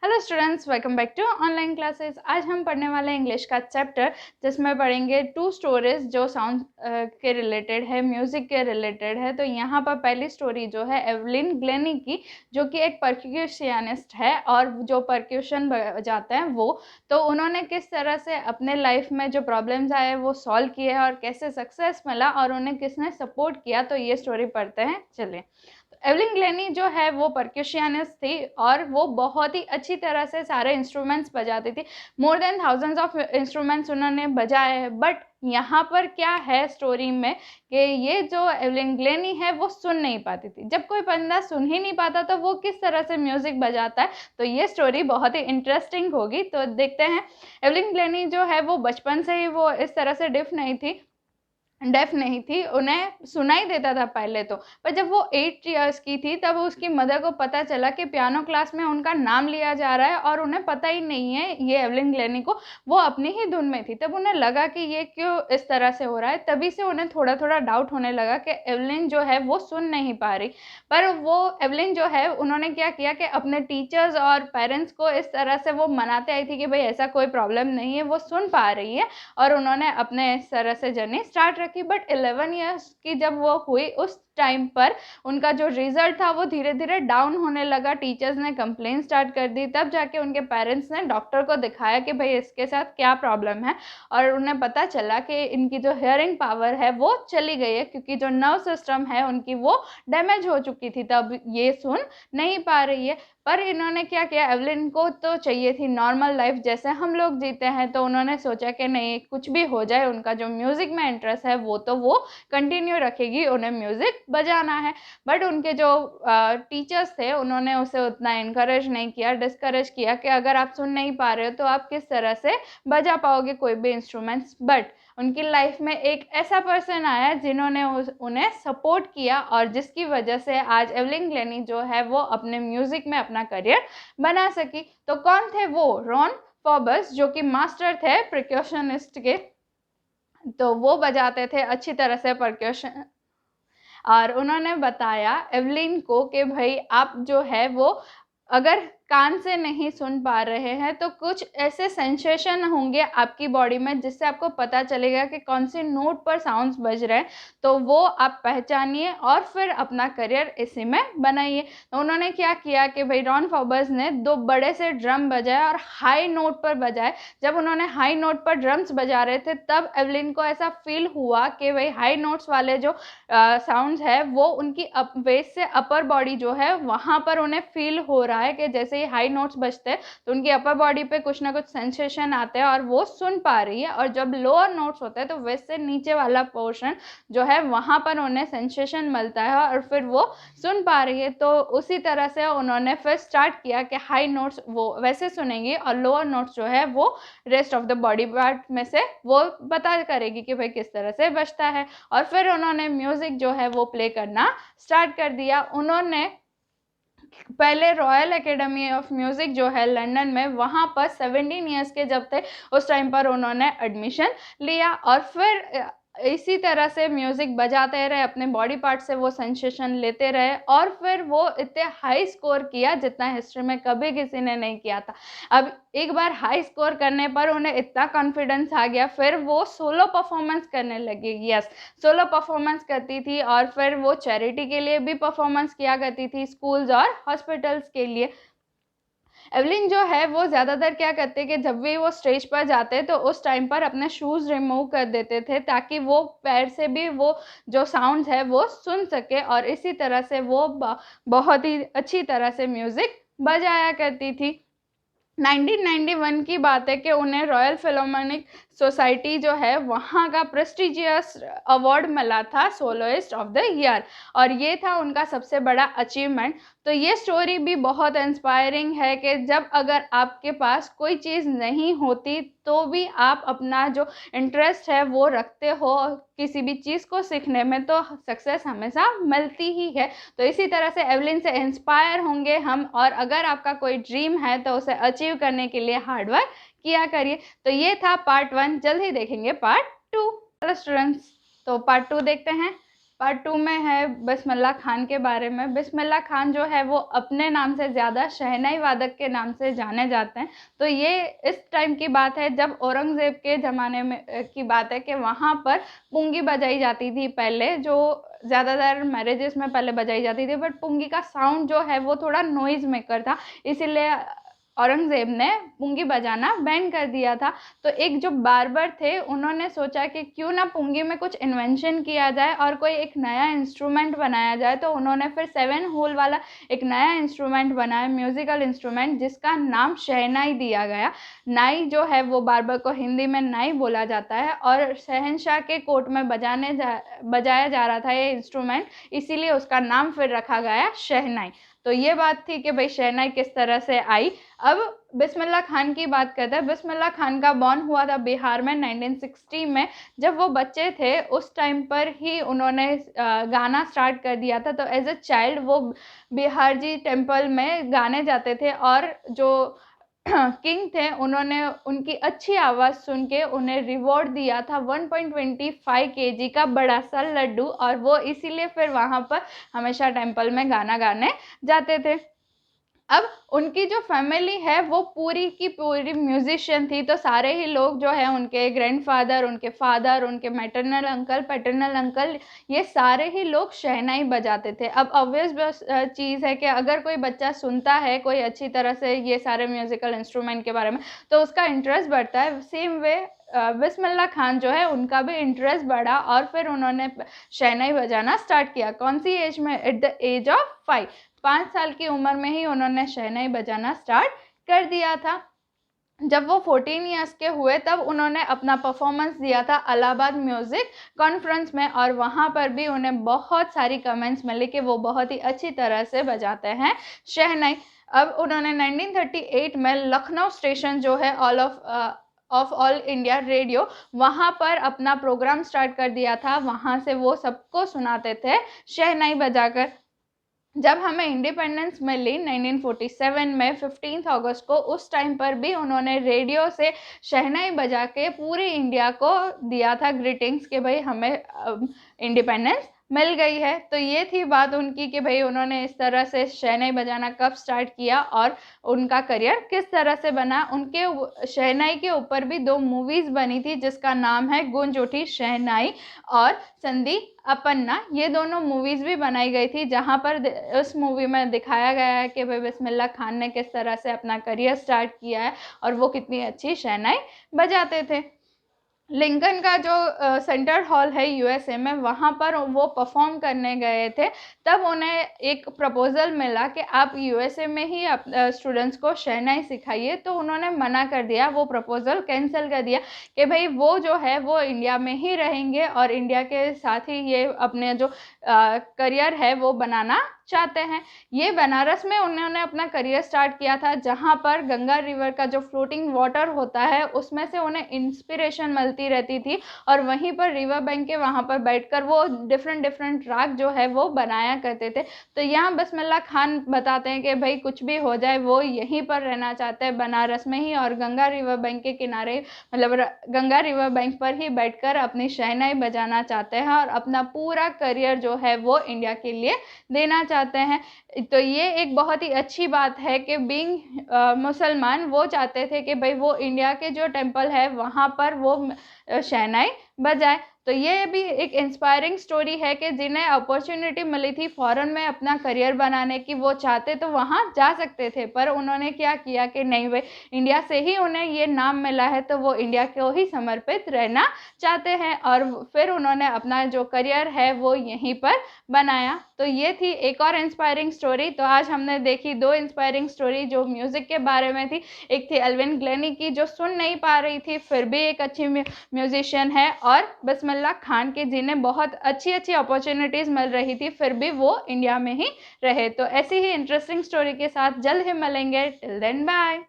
Hello students, welcome back to online classes. आज हम पढ़ने वाले हैं इंग्लिश का चैप्टर, जिसमें पढ़ेंगे 2 स्टोरीज जो साउंड के रिलेटेड है, म्यूज़िक के रिलेटेड है। तो यहाँ पर पहली स्टोरी जो है एवलिन ग्लेनी की, जो कि एक परक्यूशनिस्ट है और जो परक्यूशन बजाते हैं वो। तो उन्होंने किस तरह से अपने लाइफ में जो प्रॉब्लम्स आए वो सॉल्व किए और कैसे सक्सेस मिला और उन्हें किसने सपोर्ट किया, तो ये स्टोरी पढ़ते हैं। चलिए। एवलिन ग्लेनी जो है वो परक्यूशनिस्ट थी और वो बहुत ही अच्छी तरह से सारे इंस्ट्रूमेंट्स बजाती थी। More than thousands of instruments उन्होंने बजाए हैं। बट यहाँ पर क्या है स्टोरी में कि ये जो एवलिन ग्लेनी है वो सुन नहीं पाती थी। जब कोई बंदा सुन ही नहीं पाता तो वो किस तरह से म्यूज़िक बजाता है, तो ये स्टोरी बहुत ही इंटरेस्टिंग होगी। तो देखते हैं। एवलिन ग्लेनी जो है वो बचपन से ही वो इस तरह से डेफ नहीं थी, उन्हें सुनाई देता था पहले तो। पर जब वो 8 इयर्स की थी तब उसकी मदर को पता चला कि पियानो क्लास में उनका नाम लिया जा रहा है और उन्हें पता ही नहीं है ये एवलिन ग्लेनी को, वो अपनी ही धुन में थी। तब उन्हें लगा कि ये क्यों इस तरह से हो रहा है। तभी से उन्हें थोड़ा थोड़ा डाउट होने लगा कि एवलिन जो है वो सुन नहीं पा रही। पर वो एवलिन जो है उन्होंने क्या किया कि अपने टीचर्स और पेरेंट्स को इस तरह से वो मनाते आई थी कि भाई ऐसा कोई प्रॉब्लम नहीं है, वो सुन पा रही है। और उन्होंने अपने इस तरह से जर्नी स्टार्ट रखी। बट 11 इयर्स की जब वो हुई उस टाइम पर उनका जो रिजल्ट था वो धीरे धीरे डाउन होने लगा। टीचर्स ने कंप्लेन स्टार्ट कर दी। तब जाके उनके पेरेंट्स ने डॉक्टर को दिखाया कि भाई इसके साथ क्या प्रॉब्लम है, और उन्हें पता चला कि इनकी जो हियरिंग पावर है वो चली गई है, क्योंकि जो नर्व सिस्टम है उनकी वो डैमेज हो चुकी थी, तब ये सुन नहीं पा रही है। पर इन्होंने क्या किया, एवलिन को तो चाहिए थी नॉर्मल लाइफ जैसे हम लोग जीते हैं। तो उन्होंने सोचा कि नहीं, कुछ भी हो जाए, उनका जो म्यूज़िक में इंटरेस्ट है वो तो वो कंटिन्यू रखेगी, उन्हें म्यूज़िक बजाना है। बट उनके जो टीचर्स थे उन्होंने उसे उतना इनकरेज नहीं किया, डिस्करेज किया कि अगर आप सुन नहीं पा रहे हो तो आप किस तरह से बजा पाओगे कोई भी इंस्ट्रूमेंट्स। बट उनकी लाइफ में एक ऐसा पर्सन आया जिन्होंने उन्हें सपोर्ट किया और जिसकी वजह से आज एवलिन ग्लेनी जो है वो अपने म्यूज़िक में अपना करियर बना सकी। तो कौन थे वो? रॉन फॉबर्स, जो कि मास्टर थे परक्यूशनिस्ट के। तो वो बजाते थे अच्छी तरह से परक्यूशन, और उन्होंने बताया एवलिन को कि भाई आप जो है वो अगर कान से नहीं सुन पा रहे हैं तो कुछ ऐसे सेंसेशन होंगे आपकी बॉडी में जिससे आपको पता चलेगा कि कौन से नोट पर साउंड्स बज रहे हैं, तो वो आप पहचानिए और फिर अपना करियर इसी में बनाइए। तो उन्होंने क्या किया कि भाई रॉन फॉबर्स ने 2 बड़े से ड्रम बजाए और हाई नोट पर बजाए। जब उन्होंने हाई नोट पर ड्रम्स बजा रहे थे तब एवलिन को ऐसा फील हुआ कि भाई हाई नोट्स वाले जो साउंड्स है वो उनकी बेस से अपर बॉडी जो है वहाँ पर उन्हें फील हो रहा है कि जैसे ही हाई नोट्स बजते हैं तो उनकी अपर बॉडी पे कुछ ना कुछ सेंसेशन आते हैं और वो सुन पा रही है। और जब लोअर नोट्स होते हैं तो वैसे नीचे वाला पोर्शन जो है वहाँ पर उन्हें सेंसेशन मिलता है और फिर वो सुन पा रही है। तो उसी तरह से उन्होंने फिर स्टार्ट किया कि हाई नोट्स वो वैसे सुनेंगी और लोअर नोट्स जो है वो rest of the body part में से वो पता करेगी कि भाई किस तरह से बजता है। और फिर उन्होंने म्यूज़िक जो है वो प्ले करना स्टार्ट कर दिया। उन्होंने पहले रॉयल एकेडमी ऑफ म्यूज़िक जो है लंदन में, वहाँ पर 17 इयर्स के जब थे उस टाइम पर उन्होंने एडमिशन लिया और फिर इसी तरह से म्यूज़िक बजाते रहे, अपने बॉडी पार्ट से वो सेंसेशन लेते रहे और फिर वो इतने हाई स्कोर किया जितना हिस्ट्री में कभी किसी ने नहीं किया था। अब एक बार हाई स्कोर करने पर उन्हें इतना कॉन्फिडेंस आ गया, फिर वो सोलो परफॉर्मेंस करने लगी। यस, सोलो परफॉर्मेंस करती थी और फिर वो चैरिटी के लिए भी परफॉर्मेंस किया करती थी, स्कूल्स और हॉस्पिटल्स के लिए। एवलिन जो है वो ज़्यादातर क्या करते कि जब भी वो स्टेज पर जाते तो उस टाइम पर अपने शूज़ रिमूव कर देते थे ताकि वो पैर से भी वो जो साउंड्स है वो सुन सके, और इसी तरह से वो बहुत ही अच्छी तरह से म्यूज़िक बजाया करती थी। 1991 की बात है कि उन्हें रॉयल फिलोमार्निक सोसाइटी जो है वहाँ का प्रेस्टिजियस अवार्ड मिला था, सोलोइस्ट ऑफ द ईयर, और ये था उनका सबसे बड़ा अचीवमेंट। तो ये स्टोरी भी बहुत इंस्पायरिंग है कि जब अगर आपके पास कोई चीज़ नहीं होती तो भी आप अपना जो इंटरेस्ट है वो रखते हो किसी भी चीज़ को सीखने में, तो सक्सेस हमेशा मिलती ही है। तो इसी तरह से एवलिन से इंस्पायर होंगे हम, और अगर आपका कोई ड्रीम है तो उसे अचीव करने के लिए हार्डवर्क किया करिए। तो ये था पार्ट 1, जल्द ही देखेंगे पार्ट 2। हेलो स्टूडेंट्स, तो पार्ट 2 देखते हैं। पार्ट 2 में है बिस्मिल्लाह खान के बारे में। बिस्मिल्लाह खान जो है वो अपने नाम से ज़्यादा शहनाई वादक के नाम से जाने जाते हैं। तो ये इस टाइम की बात है जब औरंगज़ेब के ज़माने में की बात है कि वहाँ पर पुंगी बजाई जाती थी पहले, जो ज़्यादातर मैरिजेस में पहले बजाई जाती थी, बट पुंगी का साउंड जो है वो थोड़ा नॉइज़ मेकर था, इसीलिए औरंगज़ेब ने पुंगी बजाना बैन कर दिया था। तो एक जो बार्बर थे उन्होंने सोचा कि क्यों ना पुंगी में कुछ इन्वेंशन किया जाए और कोई एक नया इंस्ट्रूमेंट बनाया जाए। तो उन्होंने फिर 7 होल वाला एक नया इंस्ट्रूमेंट बनाया, म्यूज़िकल इंस्ट्रूमेंट, जिसका नाम शहनाई दिया गया। नाई जो है वो बार्बर को हिंदी में नाई बोला जाता है और शहंशाह के कोर्ट में बजाया जा रहा था ये इंस्ट्रूमेंट, इसीलिए उसका नाम फिर रखा गया शहनाई। तो ये बात थी कि भाई शहनाई किस तरह से आई। अब बिस्मिल्लाह खान की बात करते हैं। बिस्मिल्लाह खान का बॉर्न हुआ था बिहार में 1960 में। जब वो बच्चे थे उस टाइम पर ही उन्होंने गाना स्टार्ट कर दिया था। तो एज अ चाइल्ड वो बिहार जी टेम्पल में गाने जाते थे और जो किंग थे उन्होंने उनकी अच्छी आवाज़ सुन के उन्हें रिवॉर्ड दिया था 1.25 kg का बड़ा सा लड्डू, और वो इसीलिए फिर वहाँ पर हमेशा टेम्पल में गाना गाने जाते थे। अब उनकी जो फैमिली है वो पूरी की पूरी म्यूजिशियन थी। तो सारे ही लोग जो है उनके ग्रैंडफादर, उनके फादर, उनके मैटरनल अंकल, पैटर्नल अंकल, ये सारे ही लोग शहनाई बजाते थे। अब ऑब्वियस चीज़ है कि अगर कोई बच्चा सुनता है कोई अच्छी तरह से ये सारे म्यूज़िकल इंस्ट्रूमेंट के बारे में तो उसका इंटरेस्ट बढ़ता है। सेम वे बिस्मिल्लाह खान जो है उनका भी इंटरेस्ट बढ़ा और फिर उन्होंने शहनाई बजाना स्टार्ट किया। कौन सी एज में? एट द एज ऑफ 5 साल की उम्र में ही उन्होंने शहनाई बजाना स्टार्ट कर दिया था। जब वो 14 ईयर्स के हुए तब उन्होंने अपना परफॉर्मेंस दिया था इलाहाबाद म्यूज़िक कॉन्फ्रेंस में, और वहाँ पर भी उन्हें बहुत सारी कमेंट्स मिली कि वो बहुत ही अच्छी तरह से बजाते हैं शहनाई। अब उन्होंने 1938 में लखनऊ स्टेशन जो है ऑल इंडिया रेडियो, वहाँ पर अपना प्रोग्राम स्टार्ट कर दिया था। वहाँ से वो सबको सुनाते थे शहनाई बजाकर। जब हमें इंडिपेंडेंस मिली 1947 में 15 अगस्त को, उस टाइम पर भी उन्होंने रेडियो से शहनाई बजा के पूरे इंडिया को दिया था ग्रीटिंग्स कि भाई हमें इंडिपेंडेंस मिल गई है। तो ये थी बात उनकी कि भाई उन्होंने इस तरह से शहनाई बजाना कब स्टार्ट किया और उनका करियर किस तरह से बना। उनके शहनाई के ऊपर भी 2 मूवीज़ बनी थी जिसका नाम है गूंज उठी शहनाई और संदी अपन्ना। ये दोनों मूवीज़ भी बनाई गई थी जहाँ पर उस मूवी में दिखाया गया है कि भाई बिस्मिल्लाह खान ने किस तरह से अपना करियर स्टार्ट किया है और वो कितनी अच्छी शहनाई बजाते थे। लिंकन का जो सेंटर हॉल है यूएसए में, वहाँ पर वो परफॉर्म करने गए थे। तब उन्हें एक प्रपोज़ल मिला कि आप यूएसए में ही स्टूडेंट्स को शहनाई सिखाइए, तो उन्होंने मना कर दिया, वो प्रपोज़ल कैंसिल कर दिया कि भाई वो जो है वो इंडिया में ही रहेंगे और इंडिया के साथ ही ये अपने जो करियर है वो बनाना चाहते हैं। ये बनारस में उन्होंने अपना करियर स्टार्ट किया था, जहाँ पर गंगा रिवर का जो फ्लोटिंग वाटर होता है उसमें से उन्हें इंस्पिरेशन मिलती रहती थी और वहीं पर रिवर बैंक के वहाँ पर बैठकर वो डिफरेंट राग जो है वो बनाया करते थे। तो यहाँ बिस्मिल्लाह खान बताते हैं कि भाई कुछ भी हो जाए वो यहीं पर रहना चाहते हैं बनारस में ही, और गंगा रिवर बैंक के किनारे मतलब गंगा रिवर बैंक पर ही बैठकर अपनी शहनाई बजाना चाहते हैं और अपना पूरा करियर जो है वो इंडिया के लिए देना चाहते हैं। तो ये एक बहुत ही अच्छी बात है कि बीइंग मुसलमान वो चाहते थे कि भाई वो इंडिया के जो टेम्पल है वहाँ पर वो शहनाई बजाए। तो ये भी एक इंस्पायरिंग स्टोरी है कि जिन्हें अपॉर्चुनिटी मिली थी फॉरेन में अपना करियर बनाने की, वो चाहते तो वहाँ जा सकते थे, पर उन्होंने क्या किया कि नहीं भाई इंडिया से ही उन्हें ये नाम मिला है तो वो इंडिया को ही समर्पित रहना चाहते हैं, और फिर उन्होंने अपना जो करियर है वो यहीं पर बनाया। तो ये थी एक और इंस्पायरिंग स्टोरी। तो आज हमने देखी 2 इंस्पायरिंग स्टोरी जो म्यूज़िक के बारे में थी। एक थी एल्विन ग्लेनी की जो सुन नहीं पा रही थी फिर भी एक अच्छी म्यूजिशियन है, और बिस्मिल्लाह खान की जिन्हें बहुत अच्छी अपॉर्चुनिटीज़ मिल रही थी फिर भी वो इंडिया में ही रहे। तो ऐसी ही इंटरेस्टिंग स्टोरी के साथ जल्द ही मिलेंगे। Till then bye.